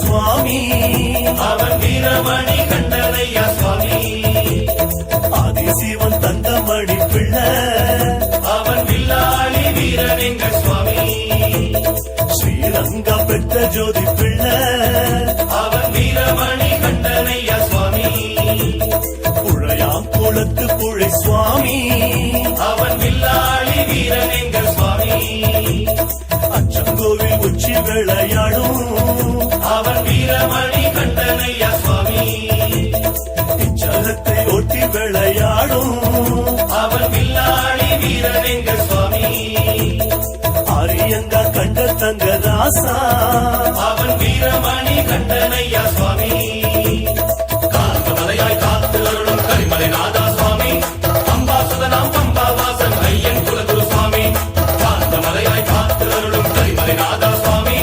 சுவாமி அவன் வீரமணி கண்டனையா சுவாமி ஆதிசிவன் தங்கமணி பிள்ளை அவன் வில்லாளி வீரனெங்க சுவாமி ஸ்ரீரங்க பெற்ற ஜோதி பிள்ளை அவன் வீரமணி கண்டனையா சுவாமி புழையாம் குளத்து புழை சுவாமி அவன் வில்லாளி வீரனெங்க சுவாமி அச்சங்கோவில் உச்சி விளையாடும் அவன் வீரமணி கண்டனையா சுவாமி இச்சகத்தை ஒட்டி விளையாடும் அவன் வில்லாளி வீரனெங்க சுவாமி ஆரியங்கா கண்ட தங்கதாசா அவன் வீரமணி கண்டனையா சுவாமி காந்தமலையாய் காத்து அருளும் கரிமலை நாதா சுவாமி அம்பாசுதனாம் பம்பாவாசன் ஐயன் குலகுரு சுவாமி காந்தமலையாய் காத்து அருளும் கரிமலை நாதா சுவாமி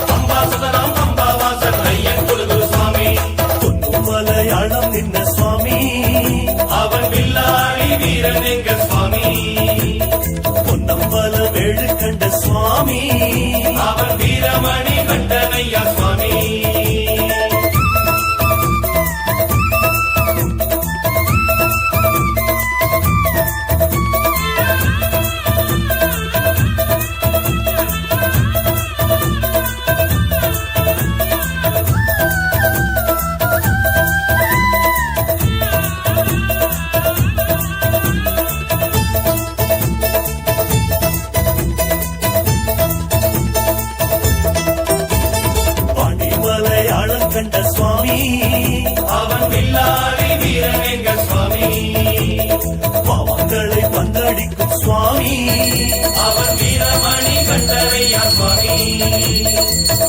அம்பாசுதனாம் பம்பாவாசன் ஐயன் குலகுரு சுவாமி பொன்னும் மலையாளம் நின்ன சுவாமி அவன் வில்லாளி வீரனெங்க சுவாமி பொன்னம்பல வேடு கண்ட சுவாமி அவன் வீரமணி கண்டனையா சுவாமி பாண்டிமலையாளம் கண்ட சுவாமி அவன் வில்லாளி வீரனெங்க சுவாமி பாவங்களை பந்தடிக்கும் சுவாமி அவன் வீரமணி கண்டனையா சுவாமி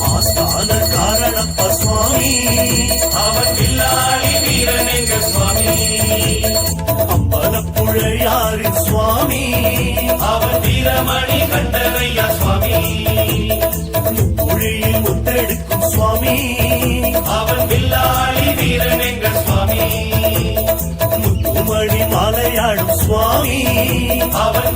ஆஸ்தான காரணப்ப சுவாமி அவன் வில்லாளி வீரனெங்க சுவாமி அம்பலப்புழையாரின் சுவாமி அவன் வீரமணி கண்டனையா சுவாமி முக்குழியில் முத்தெடுக்கும் சுவாமி அவன் வில்லாளி வீரனெங்க சுவாமி முத்துமணி மாலையாடும் சுவாமி அவன்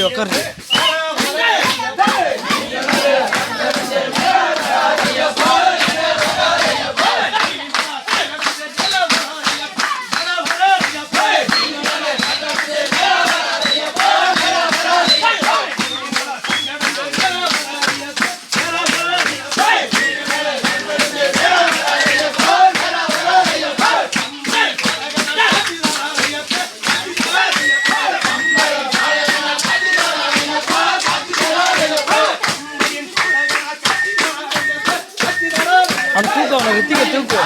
ఒక్కరు ரித்திகை தூக்கு.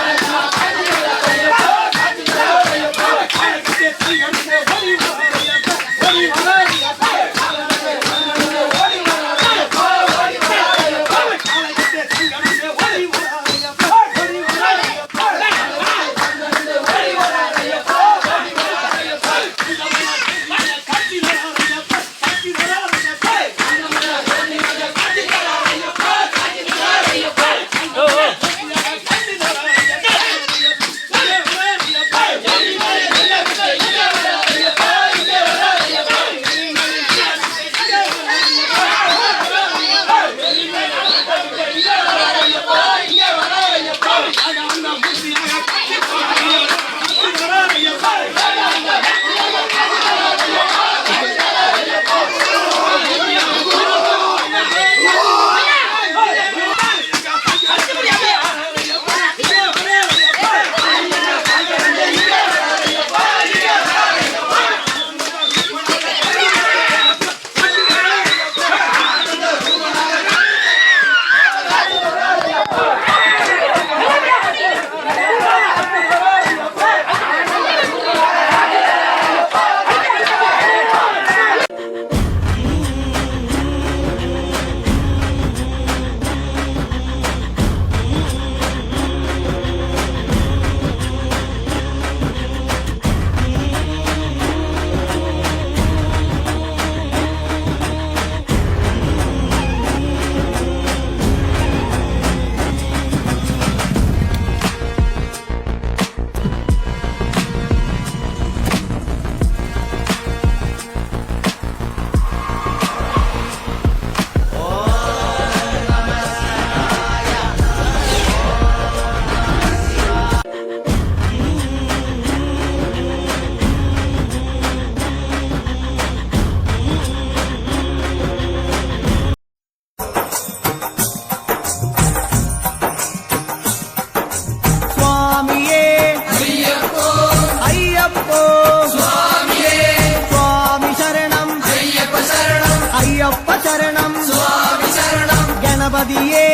சரணம் சுவாமி சரணம் கணபதியே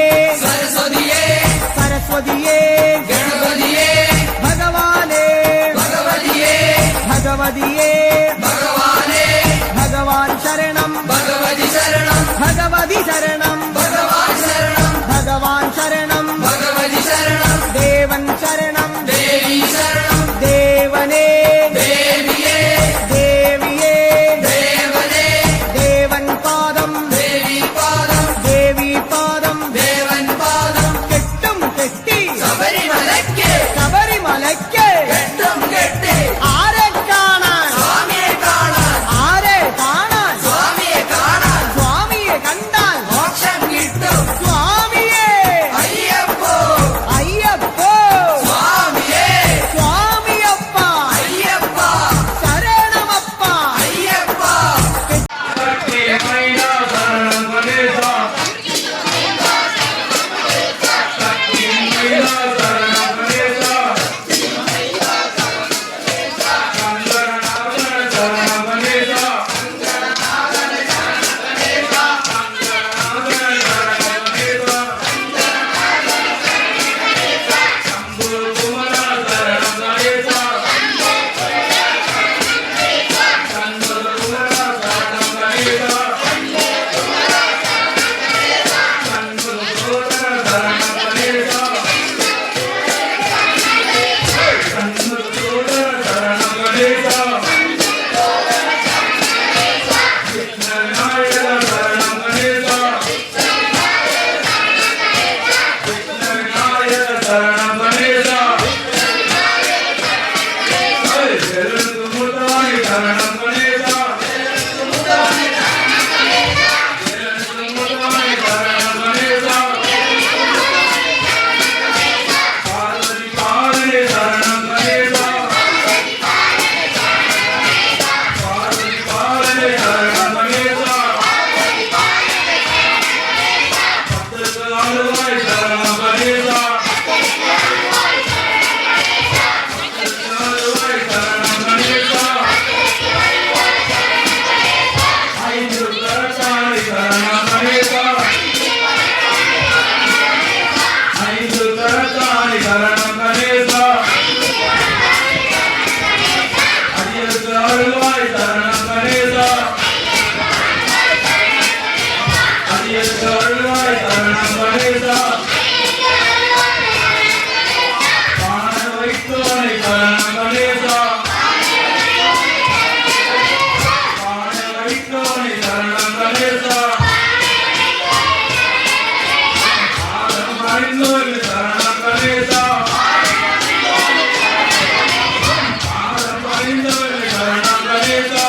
சரஸ்வதியே சரஸ்வதியே கணபதியே பகவானே பகவதியே பகவதியே பகவானே பகவான் சரணம் பகவதி சரணம் பகவதி சரணம் பகவான் சரணம் பகவான் சரணம் பகவதி சரணம் தேவன் சரணம் தேவி சரணம் தேவனே தேவியே தேவியே தேவனே தேவன் பாதம் தேவி பாதம் தேவி பாதம் தேவன் பாதம் கெட்டும் கெட்டி சபரிமலைக்கு சபரிமலைக்கு கெட்டும் கெட்டி ஆரை காணான் சுவாமியை ஏற்றருள்வாய் சரணம் கணேசா பாட வைத்தோனை சரணம் கணேசா பாட வைத்தோனை சரணம் கணேசா பாதம் பணிந்தோனை சரணம் கணேசா பாதம் பணிந்தோனை சரணம் கணேசா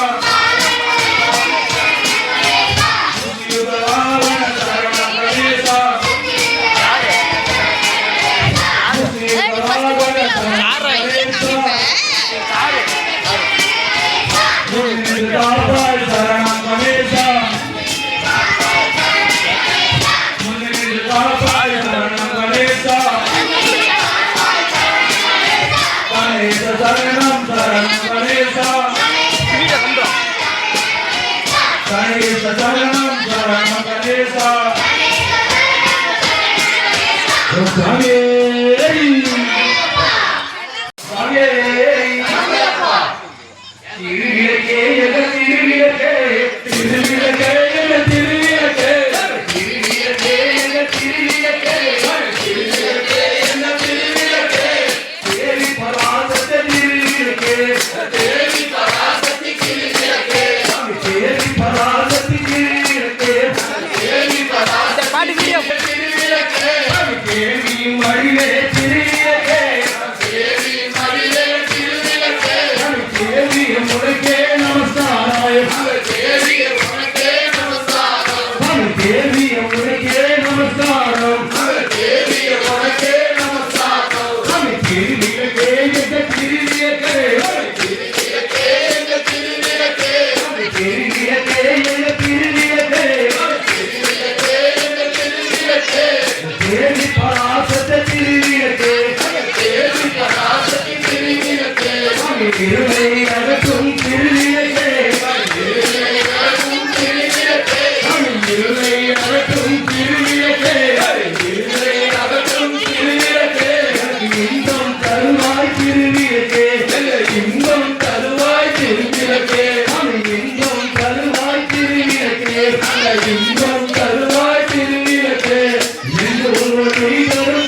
சரணம் சரணம் கணேசா கணேச சரணம் சரணம் கணேசா சாமியேரி சாமியேரி திருவிளக்கே எங்க திருவிளக்கே திருவிளக்கே எங்க திருவிளக்கே திருவிளக்கே எங்க திருவிளக்கே திருவிளக்கே எங்க திருவிளக்கே தேவி பராசக்தி திருவிளக்கே தேவி பராசக்தி திருவிளக்கே தேவி பராசக்தி திருவிளக்கே தேவி பராசக்தி பாட்டு வீடியோ திருவிளக்கே தேவி மடிலே திருவிளக்கே தேவி மடிலே திருவிளக்கே தேவி முருகே நமஸ்காரம் தேவி முருகே நமஸ்காரம் தேவி முருகே நமஸ்காரம் தேவி முருகே நமஸ்காரம் திருவிளக்கே எங்க திருவிளக்கே திருவிளக்கே எங்க திருவிளக்கே திருவிளக்கே எங்க திருவிளக்கே திருவிளக்கே எங்க திருவிளக்கே தேவி பராசக்தி திருவிளக்கே தேவி பராசக்தி திருவிளக்கே இருளை அகற்றும் திருவிளக்கே இருளை அகற்றும் திருவிளக்கே இருளை அகற்றும் திருவிளக்கே இருளை அகற்றும் திருவிளக்கே இன்பம் தருவாய் திருவிளக்கே இன்பம் தருவாய் திருவிளக்கே இன்பம் தருவாய் திருவிளக்கே இன்பம் தருவாய் திருவிளக்கே இன்று ஒருவரை தரும்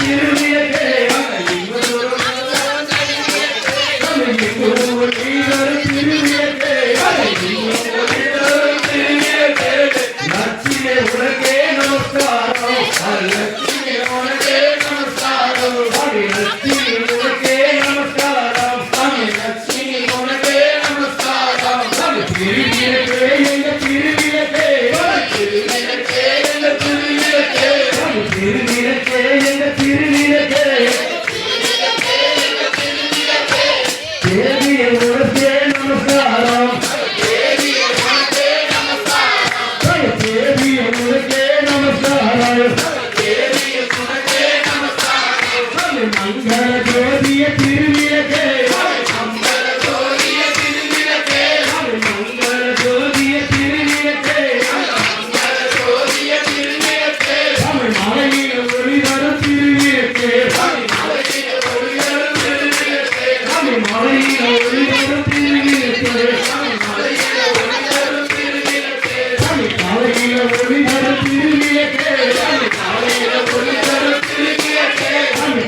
திருவிளக்கே லட்சுமி உனக்கே நமஸ்காரம் லட்சுமி உனக்கே நமஸ்காரம் லட்சுமி உனக்கே நமஸ்காரம் லட்சுமி உனக்கே நமஸ்காரம் திருவிளக்கே எங்க திருவிளக்கே திருவிளக்கே எங்க திருவிளக்கே திருவிளக்கே எங்க திருவிளக்கே தேவி உனக்கே நமஸ்காரம் தேவி உனக்கே நமஸ்காரம் தேவி உனக்கே நமஸ்காரம் தேவி உனக்கே நமஸ்காரம் மங்கள ஜோதிய திருவிளக்கே மங்கள ஜோதிய திருவிளக்கே மங்கள ஜோதிய திருவிளக்கே மங்கள ஜோதிய திருவிளக்கே மலையில் ஒளி தரும் திருவிளக்கே மலையில் ஒளி தரும் திருவிளக்கே மலையில் ஒளி தரும் திருவிளக்கே மலையில் ஒளி தரும் திருவிளக்கே காலையில் ஒளி தரும் திருவிளக்கே காலையில் ஒளி தரும் திருவிளக்கே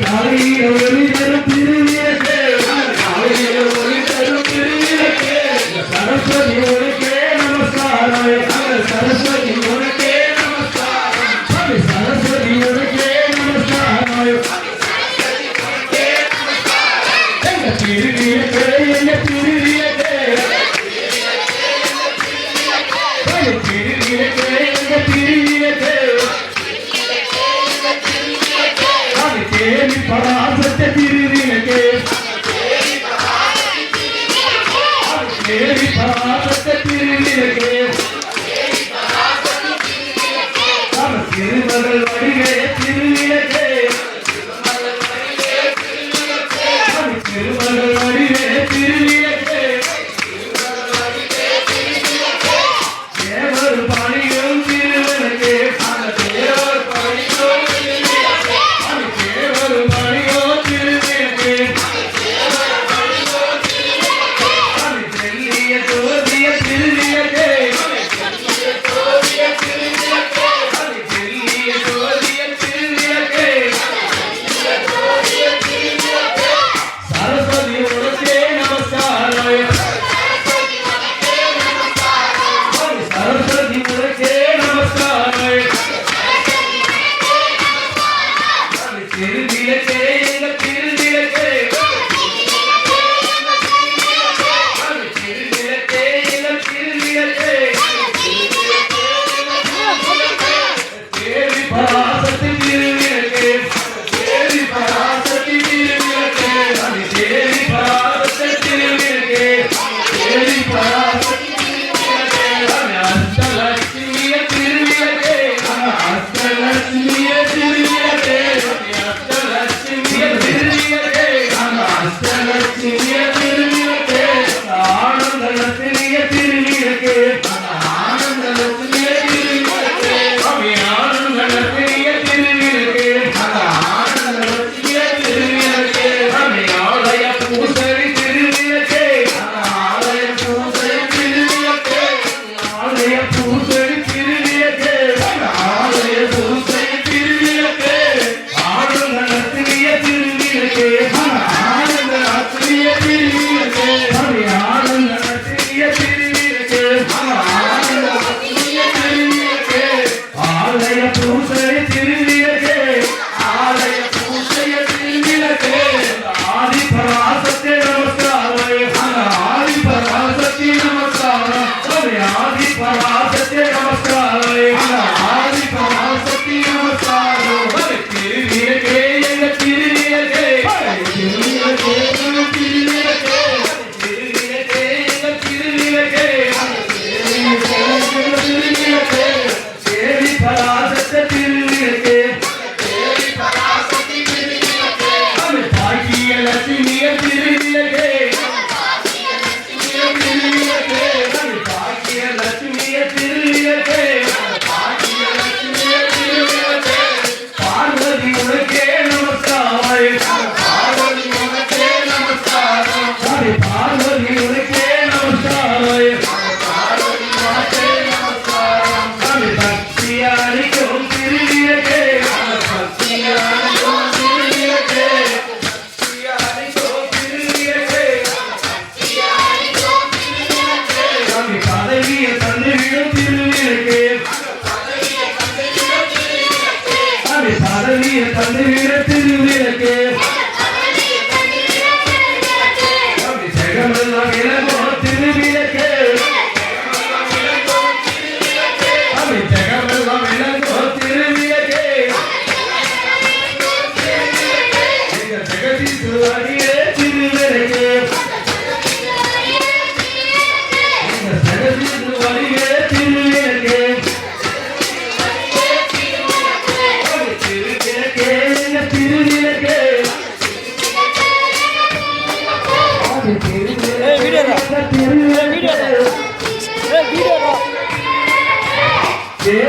காலையில் ஒளி தரும் திருவிளக்கே காலையில் ஒளி தரும் திருவிளக்கே சரஸ்வதி உனக்கே நமஸ்காரம் சரஸ்வதி உனக்கே நமஸ்காரம் சரஸ்வதி உனக்கே நமஸ்காரம் எங்க திருவிளக்கே எங்க திருவிளக்கே திருவிளக்கே எங்க திருவிளக்கே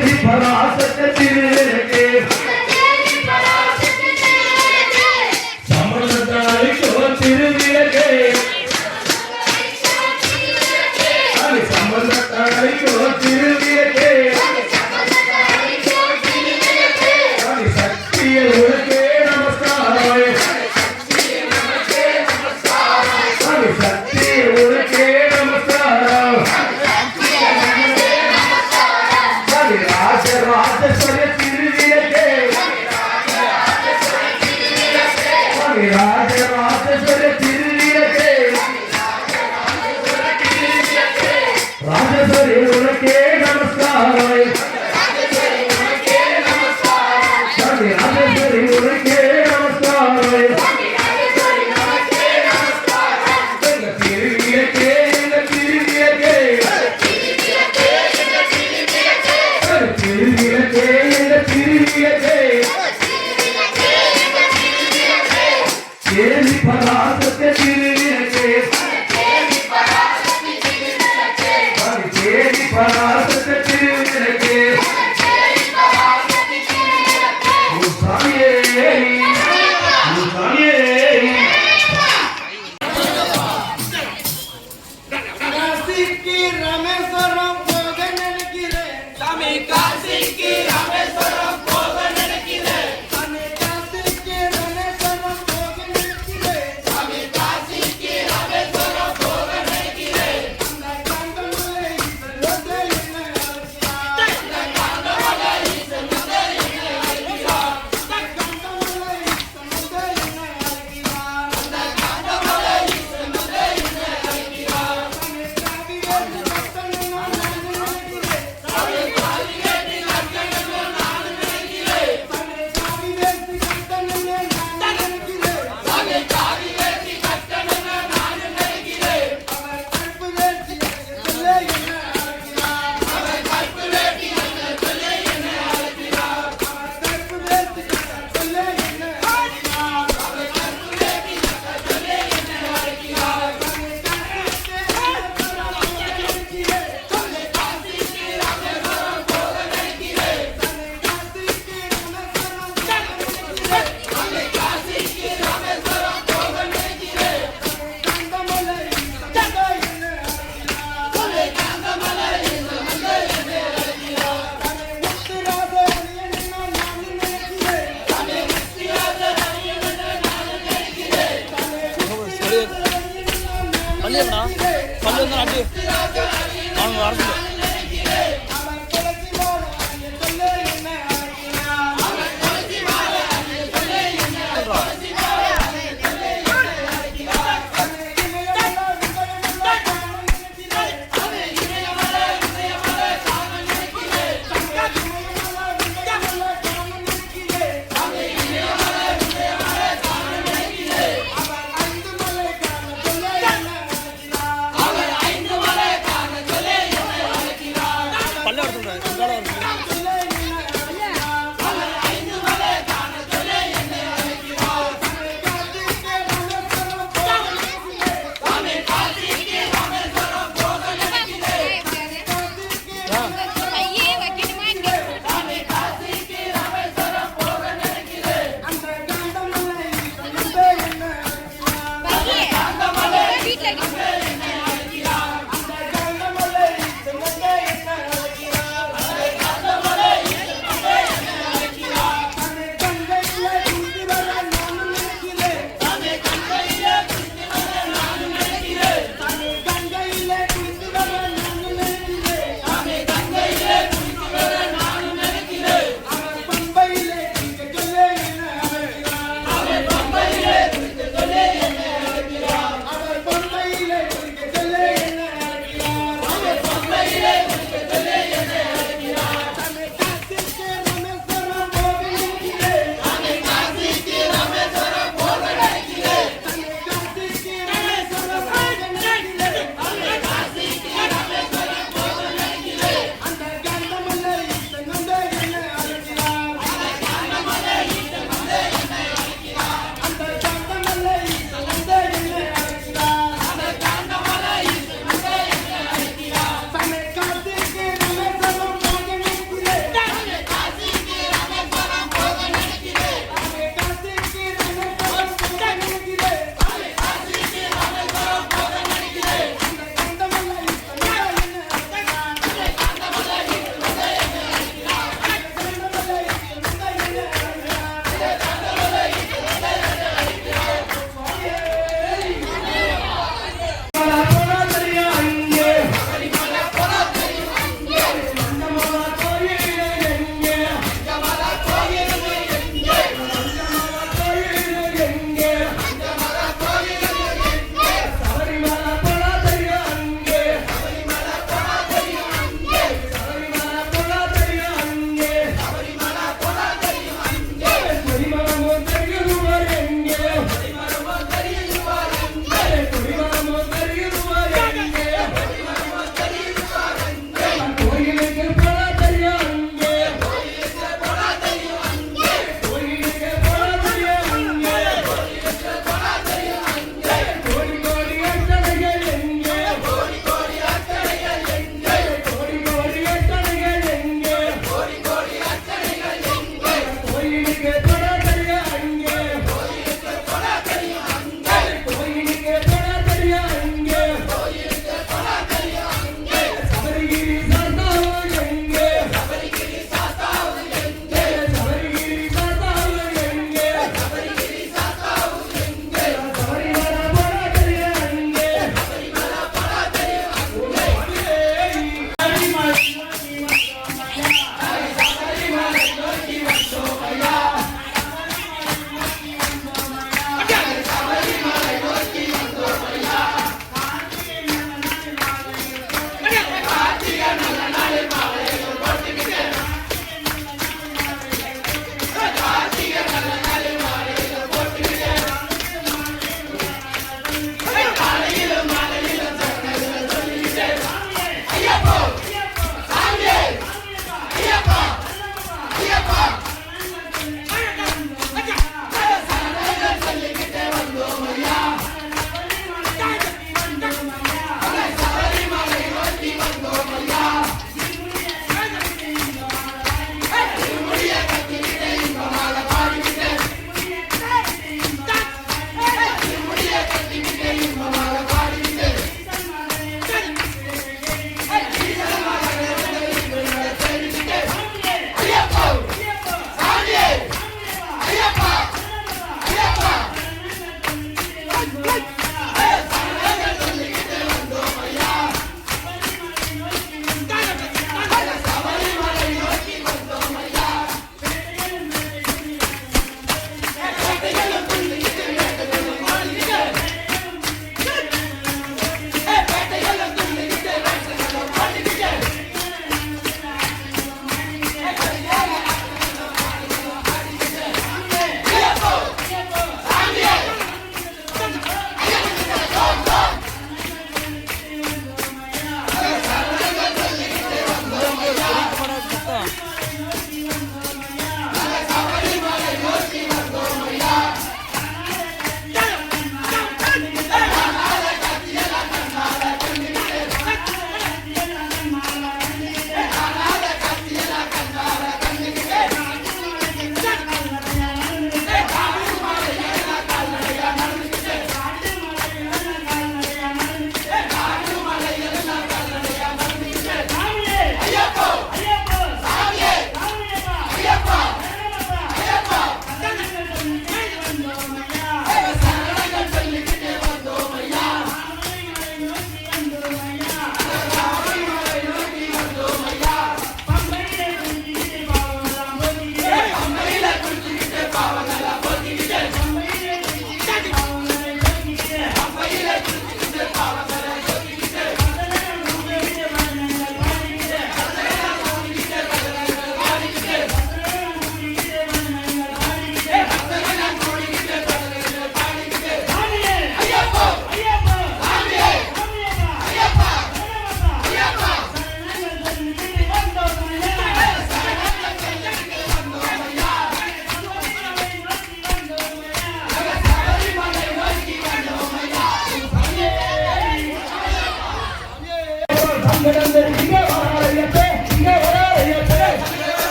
தேவி பராசக்தி திருவிளக்கே சம்பந்தத்தாய்க்கோ திருவிளக்கே அது சம்பந்தத்தாய்க்கோ திருவிளக்கே அது சக்திய உனக்கே நமஸ்காரம் அது சக்திய உனக்கே நமஸ்காரம் அது ராஜ ராஜேஸ்வர திருவிளக்கே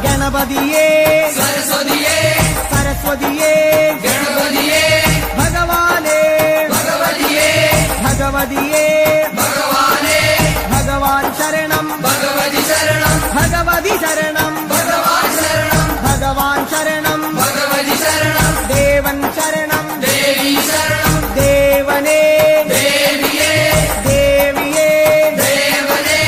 गणपतिये सरस्वतिये सरस्वतिये गणपतिये भगवाने भगवतिये भगवतिये भगवाने भगवान शरणं भगवति शरणं भगवति शरणं भगवान शरणं भगवान शरणं भगवति शरणं देवन शरणं देवी शरणं देवने देविये देविये देवने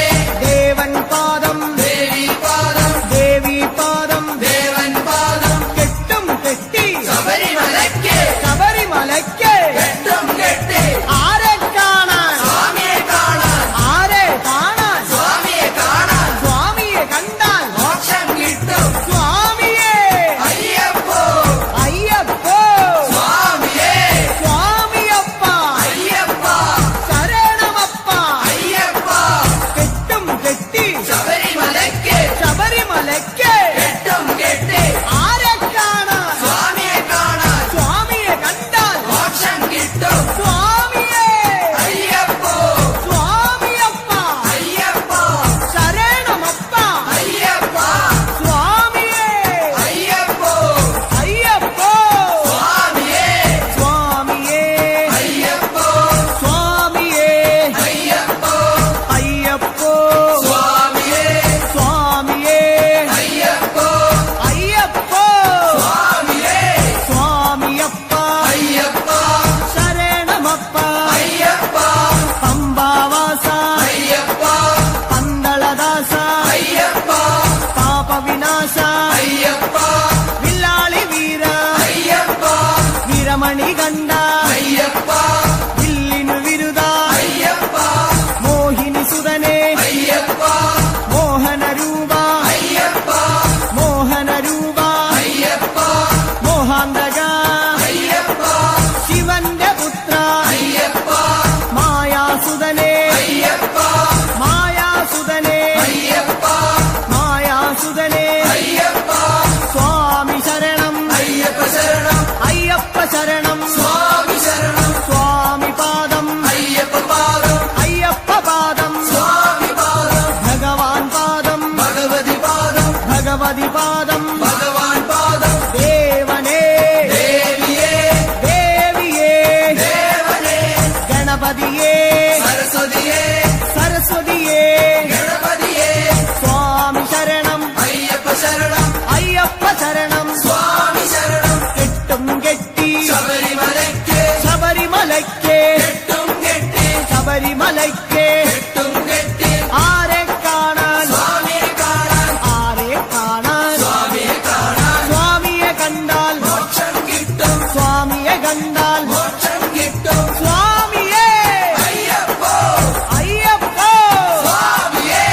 देवन पादं देवी पादं देवी पादं देवन पादं केट्टुम केट्टी सबरिमलक्के सबरिमलक्के केट्टुम केट्टी आरे काणान स्वामिये ഗണപതിയേ സരസ്വതിയേ സരസ്വതിയേ ഗണപതിയേ സ്വാമി ശരണം അയ്യപ്പ ശരണം അയ്യപ്പ ശരണം സ്വാമി ശരണം കെട്ടും കെട്ടി ശബരിമലയ്ക്ക് ശബരിമലയ്ക്ക് കെട്ടും കെട്ടി ശബരിമലയ്ക്ക് കെട്ടും കെട്ടി ആരെ കാണാൻ സ്വാമിയെ കാണാൻ ആരെ കാണാൻ സ്വാമിയെ കാണാൻ സ്വാമിയെ കണ്ടാൽ മോക്ഷം കിട്ടും സ്വാമിയെ കണ്ടാൽ മോക്ഷം കിട്ടും സ്വാമിയേ അയ്യപ്പോ അയ്യപ്പോ സ്വാമിയേ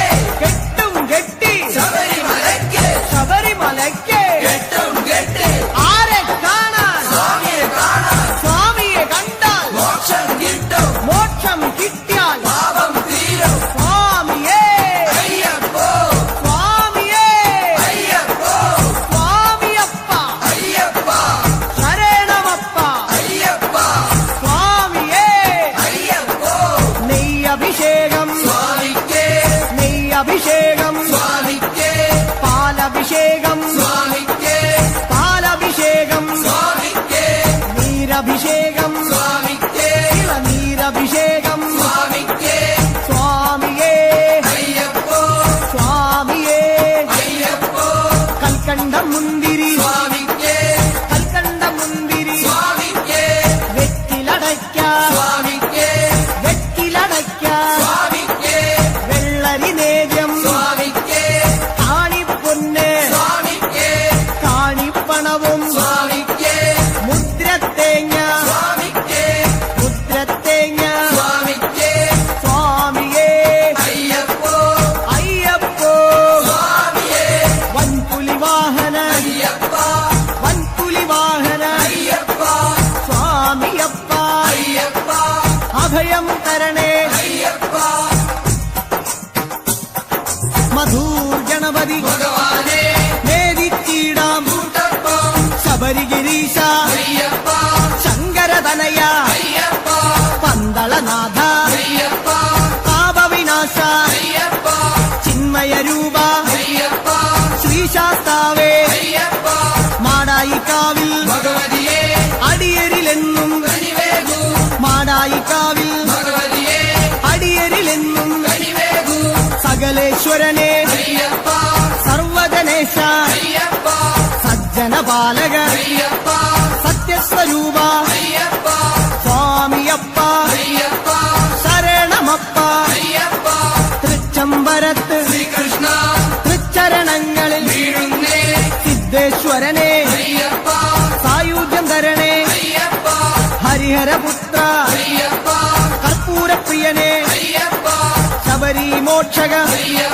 കെട്ടും കെട്ടി ശബരിമലയ്ക്ക് ശബരിമലയ്ക്ക് കെട്ടും കെട്ടി ആരെ കാണാൻ സ്വാമിയെ കാണാൻ സ്വാമിയെ കണ്ടാൽ മോക്ഷം കിട്ടും മോക്ഷം കിട്ടിയാൽ പാപം തീരും സ്വാമിയേ അയ്യപ്പോ സ്വാമിയേ അയ്യപ്പോ സ്വാമിയപ്പ അയ്യപ്പ ശരണമപ്പ അയ്യപ്പ സ്വാമിയേ അയ്യപ്പോ നെയ്യഭിഷേകം സ്വാമിക്കേ നെയ്യഭിഷേകം സ്വാമിക്കേ പാലഭിഷേകം സ്വാമിക്കേ പാലഭിഷേകം സ്വാമിക്കേ നീരഭിഷേകം സ്വാമിക്കേ ഇളനീരഭിഷേകം സ്വാമിക്കേ സ്വാമിയേ അയ്യപ്പോ സ്വാമിയേ അയ്യപ്പോ കൽക്കണ്ടം മുന്തിരി സ്വാമിക്കേ കൽക്കണ്ടം മുന്തിരി സ്വാമിക്കേ വെറ്റിലടയ്ക്ക സ്വാമിക്കേ വെറ്റിലടയ്ക്ക സ്വാമിക്കേ വെള്ളരി നേദ്യം സ്വാമിക്കേ കാണിപ്പൊന്ന് സ്വാമിക്കേ കാണിപ്പണവും സ്വാമിക്കേ മുദ്രത്തേങ്ങ സ്വാമിക്കേ മുദ്രത്തേങ്ങ സ്വാമിക്കേ സ്വാമിയേ അയ്യപ്പോ അയ്യപ്പോ സ്വാമിയേ വൻപുലി വാഹന അയ്യപ്പ വൻപുലി വാഹന അയ്യപ്പ സ്വാമിയപ്പ അയ്യപ്പ അഭയം തരണേ അയ്യപ്പ മധൂർ ഗണപതി ഭഗവാനേ നേദിച്ചിടാം കൂട്ടപ്പം ശബരിഗിരീശ അയ്യപ്പ ശങ്കരതനയ അയ്യപ്പ പന്തളനാഥ അയ്യപ്പ പാപവിനാശ അയ്യപ്പ ചിന്മയരൂപ അയ്യപ്പ ശ്രീശാസ്താവേ അയ്യപ്പ മാടായിക്കാവിൽ ഭഗവതിയേ അടിയരിലെന്നും കനിവേകൂ മാടായിക്കാവിൽ ഭഗവതിയേ അടിയരിലെന്നും കനിവേകൂ സകലേശ്വരനെ അയ്യപ്പ സർവജനേശ അയ്യപ്പ സജ്ജനപാലക അയ്യപ്പ സത്യസ്വരൂപ അയ്യപ്പ സ്വാമിയപ്പ അയ്യപ്പ ശരണമപ്പ അയ്യപ്പ തൃച്ചംബരത്ത് ശ്രീകൃഷ്ണ തൃച്ചരണങ്ങളിൽ വീഴുന്നേ സിദ്ധേശ്വരനെ അയ്യപ്പ സായുജ്യം തരണേ അയ്യപ്പ ഹരിഹരപുത്ര അയ്യപ്പ കർപ്പൂരപ്രിയനെ അയ്യപ്പ ശബരി മോക്ഷക അയ്യപ്പ